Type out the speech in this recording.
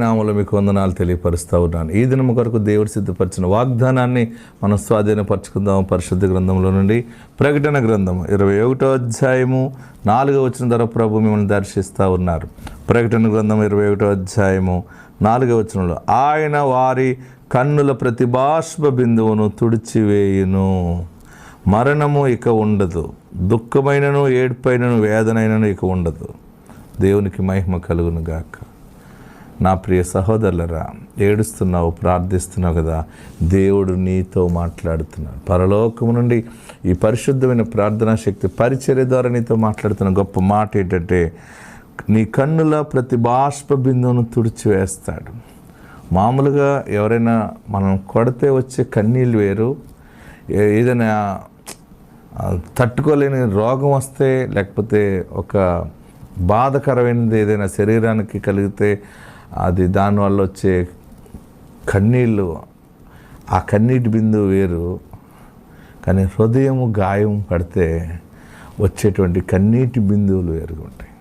నామములో మీకు వందనాలు తెలియపరుస్తూ ఉన్నాను. ఈ దినము కొరకు దేవుడు సిద్ధపరిచిన వాగ్దానాన్ని మనం స్వాధీనపరచుకుందాం. పరిశుద్ధ గ్రంథంలో నుండి ప్రకటన గ్రంథం 21వ అధ్యాయము 4వ వచనం ద్వారా ప్రభు మిమ్మల్ని దర్శిస్తూ ఉన్నారు. ప్రకటన గ్రంథం 21వ అధ్యాయము 4వ వచనంలో, ఆయన వారి కన్నుల ప్రతి బాష్ప బిందువును తుడిచివేయును, మరణము ఇక ఉండదు, దుఃఖమైనను ఏడ్పైనను వేదనైనను ఇక ఉండదు. దేవునికి మహిమ కలుగును గాక. నా ప్రియ సహోదరులరా, ఏడుస్తున్నావు, ప్రార్థిస్తున్నావు కదా, దేవుడు నీతో మాట్లాడుతున్నాడు. పరలోకము నుండి ఈ పరిశుద్ధమైన ప్రార్థనా శక్తి పరిచర్య ద్వారా నీతో మాట్లాడుతున్న గొప్ప మాట ఏంటంటే, నీ కన్నుల ప్రతి బాష్ప బిందువును తుడిచివేస్తాడు. మామూలుగా ఎవరైనా మనం కొడితే వచ్చే కన్నీళ్ళు వేరు, ఏదైనా తట్టుకోలేని రోగం వస్తే, లేకపోతే ఒక బాధకరమైనది ఏదైనా శరీరానికి కలిగితే అది దానివల్ల వచ్చే కన్నీళ్ళు, ఆ కన్నీటి బిందువు వేరు. కానీ హృదయము గాయం పడితే వచ్చేటువంటి కన్నీటి బిందువులు వేరుగా ఉంటాయి.